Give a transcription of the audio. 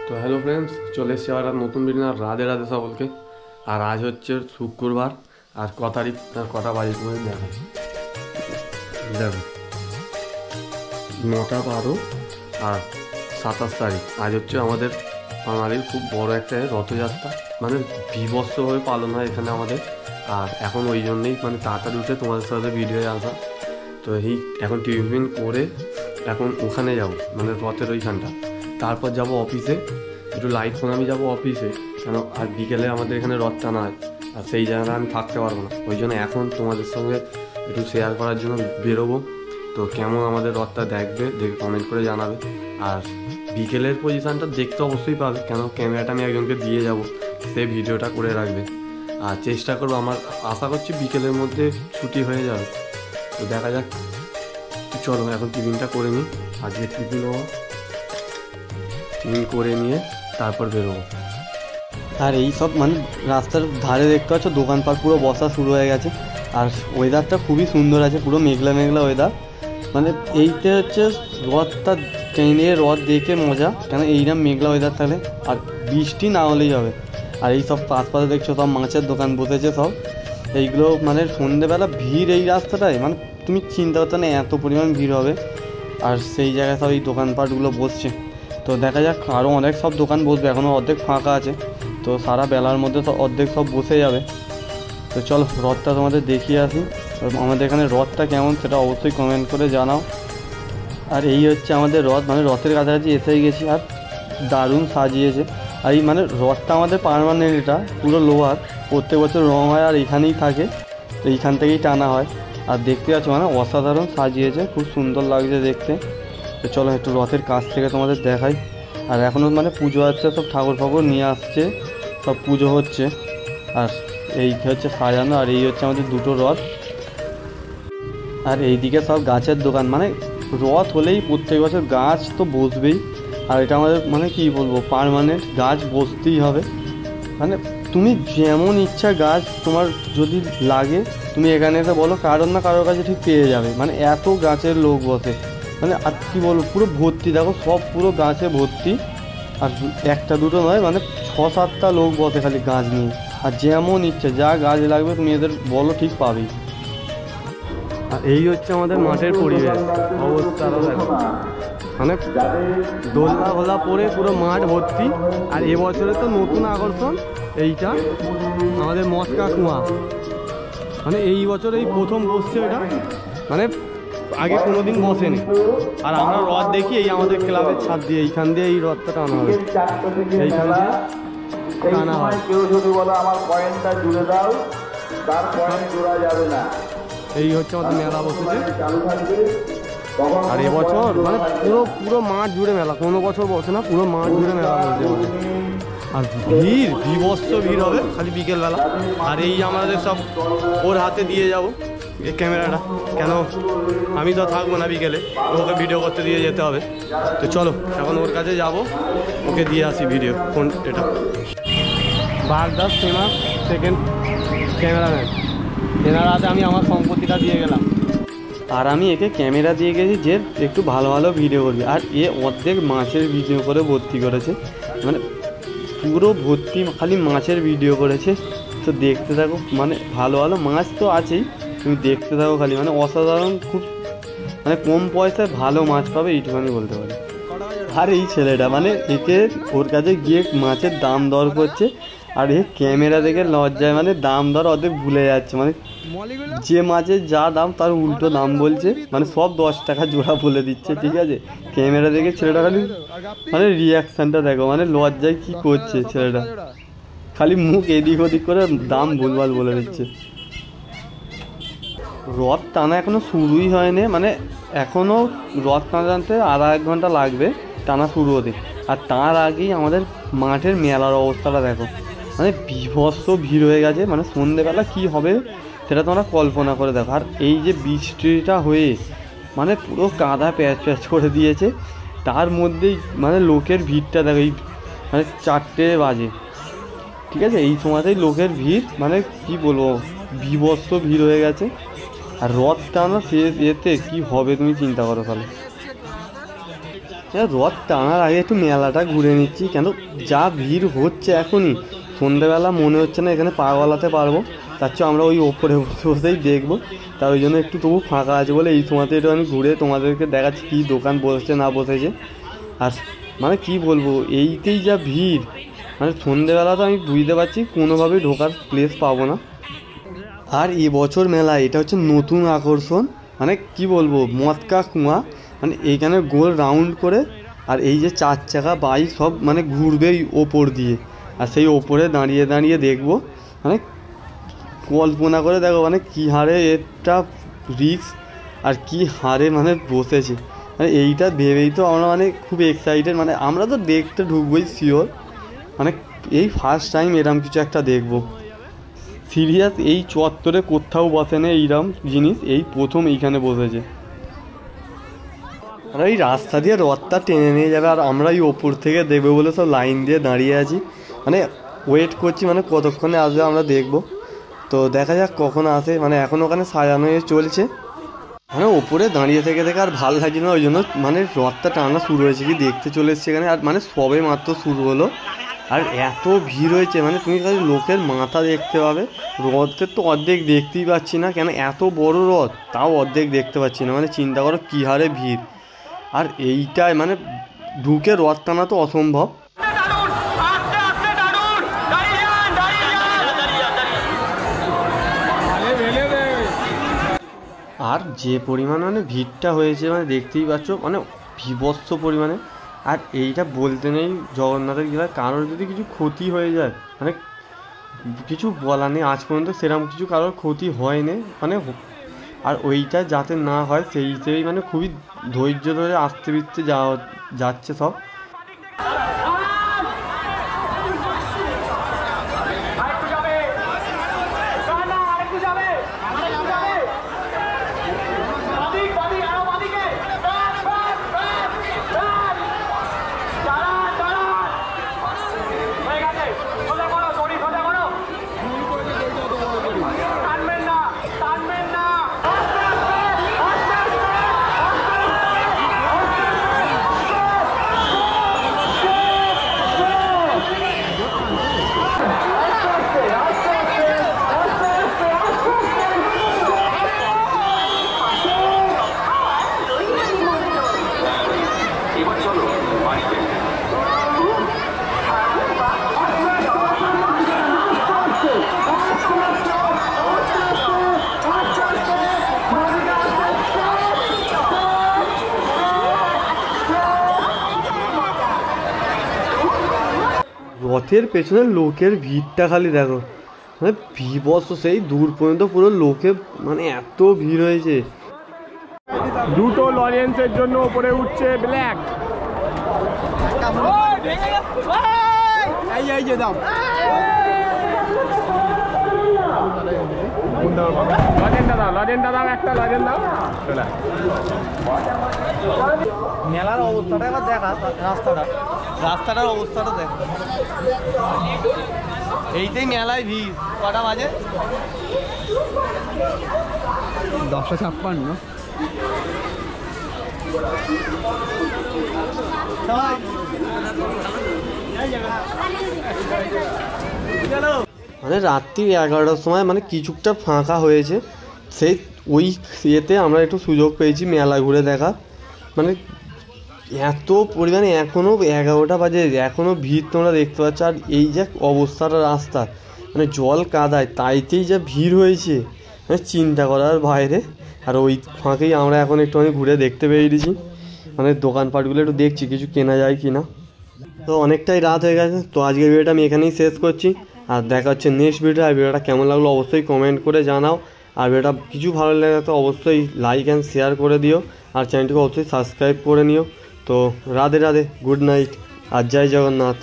তো hello friends, চলে এসেছি আবার নতুন ভিডিও। রাধে রাধে সকলকে। আর আজ হচ্ছে শুক্রবার, আর ক তারিখ আর কটা বাজে তুমি দেখো, 9:12 আর 27 তারিখ। আজ হচ্ছে আমাদের বাঙালির খুব বড় একটা রথযাত্রা, মানে বিভৎসভাবে পালন হয় এখানে আমাদের। আর এখন ওই জন্যেই মানে তাড়াতাড়ি উঠে তোমাদের সাথে ভিডিওয়ে আসা। তো এই এখন টিফিন করে এখন ওখানে যাব, মানে রথের ওইখানটা। তারপর যাব অফিসে, একটু লাইট ফোন আমি যাবো অফিসে, কেন আর বিকেলে আমাদের এখানে রথ টানা হয়, আর সেই জায়গাটা আমি থাকতে পারবো না। ওই জন্য এখন তোমাদের সঙ্গে একটু শেয়ার করার জন্য বেরোবো। তো কেমন আমাদের রথটা দেখবে, দেখে কমেন্ট করে জানাবে। আর বিকেলের পজিশানটা দেখতে অবশ্যই পাবে, কেন ক্যামেরাটা আমি একজনকে দিয়ে যাব, সে ভিডিওটা করে রাখবে। আর চেষ্টা করবো, আমার আশা করছি বিকেলের মধ্যে ছুটি হয়ে যাবে। তো দেখা যাক। চলো এখন টিফিনটা করে নিই, আজকে টিফিন করে নিয়ে তারপর বেরোবো। আর এই সব মানে রাস্তার ধারে দেখতে পাচ্ছ দোকানপাট পুরো বসা শুরু হয়ে গেছে। আর ওয়েদারটা খুবই সুন্দর আছে, পুরো মেঘলা মেঘলা ওয়েদার। মানে এইটা হচ্ছে রথটা ট্রেনে রথ দেখে মজা, কেন এইরকম মেঘলা ওয়েদার থাকলে আর বৃষ্টি না হলেই হবে। আর এই সব পাশে দেখছো সব মাছের দোকান বসেছে সব। এইগুলো মানে সন্ধ্যেবেলা ভিড় এই রাস্তাটায়, মানে তুমি চিন্তা করতে না এত পরিমাণ ভিড় হবে। আর সেই জায়গায় সব এই দোকানপাটগুলো বসছে। তো দেখা যাক, আরও অনেক সব দোকান বসবে, এখনও অর্ধেক ফাঁকা আছে। তো সারা বেলার মধ্যে তো অর্ধেক সব বসে যাবে। তো চলো রথটা তোমাদের দেখিয়ে আসি। আমাদের এখানে রথটা কেমন সেটা অবশ্যই কমেন্ট করে জানাও। আর এই হচ্ছে আমাদের রথ, মানে রথের কাছাকাছি এসেই গেছি। আর দারুণ সাজিয়েছে। আর এই মানে রথটা আমাদের পার্মানেন্ট, এটা পুরো লোহার, প্রত্যেক বছর রং হয় আর এখানেই থাকে। তো এইখান থেকেই টানা হয়। আর দেখতে পাচ্ছ মানে অসাধারণ সাজিয়েছে, খুব সুন্দর লাগছে দেখতে। তো চলো একটু রথের কাছ থেকে তোমাদের দেখাই। আর এখনও মানে পুজো হচ্ছে, সব ঠাকুর ফাকুর নিয়ে আসছে, সব পুজো হচ্ছে। আর এই হচ্ছে সাজানো। আর এই হচ্ছে আমাদের দুটো রথ। আর এইদিকে সব গাছের দোকান, মানে রথ হলেই প্রত্যেক বছর গাছ তো বসবেই। আর এটা আমাদের মানে কি বলবো, পার্মানেন্ট, গাছ বসতেই হবে। মানে তুমি যেমন ইচ্ছা গাছ তোমার যদি লাগে, তুমি এখানে এসে বলো, কারোর না কারোর কাছে ঠিক পেয়ে যাবে। মানে এত গাছের লোক বসে, মানে আর কি বলবো, পুরো ভর্তি। দেখো সব পুরো গাছে ভর্তি। আর একটা দুটো নয়, মানে 6-7টা লোক বসে খালি গাছ নিয়ে। আর যেমন ইচ্ছে যা গাছ লাগবে তুমি এদের বলো, ঠিক পাবেই। আর এই হচ্ছে আমাদের মাঠের পরিবেশ অবস্থা, মানে দোলনা ভোলা পরে পুরো মাঠ ভর্তি। আর এবছরে তো নতুন আকর্ষণ এইটা আমাদের মস্কা কুয়া, মানে এই বছর এই প্রথম বসছে এটা, মানে আগে কোনোদিন বসেনি। আর আমরা রথ দেখি এই আমাদের ক্লাবের ছাদ দিয়ে, এইখান দিয়ে এই রথটা টানা হবে, এইখান দিয়ে টানা হয়। কেউ যদি বলে আমার পয়েন্টটা জুড়ে দাও, তার পয়েন্ট জোড়া যাবে না। এই হচ্ছে আমাদের মেলা বসেছে। আর এবছর মানে পুরো মাঠ জুড়ে মেলা, কোনো বছর বসে না, পুরো মাঠ জুড়ে মেলা বসে। আর ভিড় বিভৎস ভিড় হবে খালি বিকেলবেলা। আর এই আমাদের সব ওর হাতে দিয়ে যাব এই ক্যামেরাটা, কেন আমি তো থাকবো না বিকেলে, ওকে ভিডিও করতে দিয়ে যেতে হবে। তো চলো এখন ওর কাছে যাব, ওকে দিয়ে আসি ভিডিও। ফোন এটা বাগদাস ফেমাস সেকেন্ড ক্যামেরাম্যান, এনার হাতে আমি আমার সম্পত্তিটা দিয়ে গেলাম। আর আমি একে ক্যামেরা দিয়ে গেছি যে একটু ভালো ভালো ভিডিও করবি। আর এ অর্ধেক মাছের ভিডিও করে ভর্তি করেছে, মানে পুরো ভর্তি খালি মাছের ভিডিও করেছে। তো দেখতে থাকো, মানে ভালো ভালো মাছ তো আছেই, তুমি দেখতে থাকো খালি, মানে অসাধারণ, খুব মানে কম পয়সায় ভালো মাছ পাবে এইটুখানি বলতে পারি। আর এই ছেলেটা মানে একে ওর কাছে গিয়ে মাছের দাম দর করছে। আর এ ক্যামেরা দেখে লজ্জায় মানে দাম দর অর্ধেক ভুলে যাচ্ছে, মানে যে মাছের যা দাম তার উল্টো দাম বলছে, মানে সব 10 টাকা জোড়া বলে দিচ্ছে, ঠিক আছে। ক্যামেরা দেখে ছেলেটা খালি মানে রিয়াকশানটা দেখো, মানে লজ্জায় কি করছে ছেলেটা, খালি মুখ এদিক ওদিক করে দাম ভুলভাল বলে দিচ্ছে। রথ টানা এখনও শুরুই হয়নি, মানে এখনও রথ টানা টানতে আধা 1 ঘন্টা লাগবে টানা শুরু হতে। আর তার আগেই আমাদের মাঠের মেলার অবস্থাটা দেখো, মানে বিভৎস ভিড় হয়ে গেছে। মানে সন্ধ্যেবেলা কি হবে সেটা তোমরা কল্পনা করে দেখো। আর এই যে বৃষ্টিটা হয়ে মানে পুরো কাদা প্যাচ প্যাচ করে দিয়েছে, তার মধ্যেই মানে লোকের ভিড়টা দেখো। এই মানে 4টে বাজে, ঠিক আছে, এই সময়তেই লোকের ভিড়, মানে কি বলবো, বিভৎস ভিড় হয়ে গেছে। আর রথ টানা শেষ এতে কি হবে তুমি চিন্তা করো তাহলে। রথ টানার আগে একটু মেলাটা ঘুরে নিচ্ছি, কেন যা ভিড় হচ্ছে এখনই, সন্ধ্যেবেলা মনে হচ্ছে না এখানে পা গলাতে পারবো, তার চেয়ে আমরা ওই ওপরে বসে বসেই দেখবো। তার ওই জন্য একটু তবু ফাঁকা আছে বলে এই সময়তে একটু আমি ঘুরে তোমাদেরকে দেখাচ্ছি কী দোকান বসেছে না বসেছে। আর মানে কি বলবো, এইতেই যা ভিড়, মানে সন্ধ্যেবেলা তো আমি বুঝতে পারছি কোনোভাবেই ঢোকার প্লেস পাবো না। আর এবছর মেলা এটা হচ্ছে নতুন আকর্ষণ, মানে কি বলবো, মটকা কুয়া, মানে এইখানে গোল রাউন্ড করে, আর এই যে 4 চাকা বাইক সব মানে ঘুরবে এই ওপর দিয়ে, আর সেই ওপরে দাঁড়িয়ে দাঁড়িয়ে দেখবো। মানে কল্পনা করে দেখো মানে কী হারে এটা রিস্ক আর কি হারে মানে বসেছে, মানে এইটা ভেবেই তো আমরা মানে খুব এক্সাইটেড, মানে আমরা তো দেখতে ঢুকবোই শিওর, মানে এই ফার্স্ট টাইম এরম কিছু একটা দেখবো। সিরিয়াস, এই চত্বরে কোথাও বসে না এইরকম জিনিস, এই প্রথম এইখানে বসেছে। আর এই রাস্তা দিয়ে রথটা টেনে নিয়ে যাবে, আর আমরা এই ওপর থেকে দেখবো বলে সব লাইন দিয়ে দাঁড়িয়ে আছি, মানে ওয়েট করছি মানে কতক্ষণে আসবে আমরা দেখবো। তো দেখা যাক কখন আসে, মানে এখন ওখানে সাজানো চলছে, মানে ওপরে দাঁড়িয়ে থেকে আর ভালো লাগছে না, ওই জন্য মানে রথটা টানা শুরু হয়েছে কি দেখতে চলে এসছে এখানে, আর মানে সবে মাত্র শুরু হলো, আর এত ভিড় হয়েছে মানে তুমি খালি লোকের মাথা দেখতে পাবে। রথের তো অর্ধেক দেখতেই পাচ্ছি না, কেন এত বড় রথ তাও অর্ধেক দেখতে পাচ্ছি না, মানে চিন্তা করো কী হারে ভিড়। আর এইটাই মানে ঢুকে রথ টানা তো অসম্ভব। আর যে পরিমাণ মানে ভিড়টা হয়েছে মানে দেখতেই পাচ্ছ, মানে বীভৎস পরিমাণে। আর এইটা বলতে নেই জগন্নাথের গেলে কারোর যদি কিছু ক্ষতি হয়ে যায়, মানে কিছু বলা নেই, আজ পর্যন্ত সেরকম কিছু কারোর ক্ষতি হয়নি মানে। আর ওইটা যাতে না হয় সেই হিসেবেই মানে খুবই ধৈর্য ধরে আস্তে আস্তে যাচ্ছে সব। রথের পেছনে লোকের ভিড়টা খালি দেখো, মানে বীভৎস, সেই দূর পর্যন্ত পুরো লোকে, মানে এত ভিড় হয়েছে। দুটো লরেন্সের জন্য উপরে উঠছে ব্ল্যাক। লজেন্ডা দাও একটা, লজেন্ডা দাও। মেলার অবস্থাটা এবার দেখা, রাস্তাটার অবস্থাটা দেখো, এইটাই মেলায় ভিড়। কটা বাজে? 10:56। মানে রাত্রি 11টার সময় মানে কিছুটা ফাঁকা হয়েছে, সেই ওই ইয়েতে আমরা একটু সুযোগ পেয়েছি মেলা ঘুরে দেখা। মানে এত পরিমাণে এখনও 11টা বাজে, এখনও ভিড় তোমরা দেখতে পাচ্ছ। আর এই যে অবস্থাটা রাস্তার, মানে জল কাদায়, তাইতেই যা ভিড় হয়েছে মানে চিন্তা করার বাইরে। আর ওই ফাঁকেই আমরা এখন একটুখানি ঘুরে দেখতে পেরেছি, মানে দোকানপাটগুলো একটু দেখছি কিছু কেনা যায় কি না। তো অনেকটাই রাত হয়ে গেছে, তো আজকের ভিডিওটা আমি এখানেই শেষ করছি, আর দেখা হচ্ছে নেক্সট ভিডিও। আর ভিডিওটা কেমন লাগলো অবশ্যই কমেন্ট করে জানাও, আর ভিডিওটা কিছু ভালো লাগে তো অবশ্যই লাইক অ্যান্ড শেয়ার করে দিও, আর চ্যানেলটিকে অবশ্যই সাবস্ক্রাইব করে নিও। তো রাধে রাধে, গুড নাইট, আর জয় জগন্নাথ।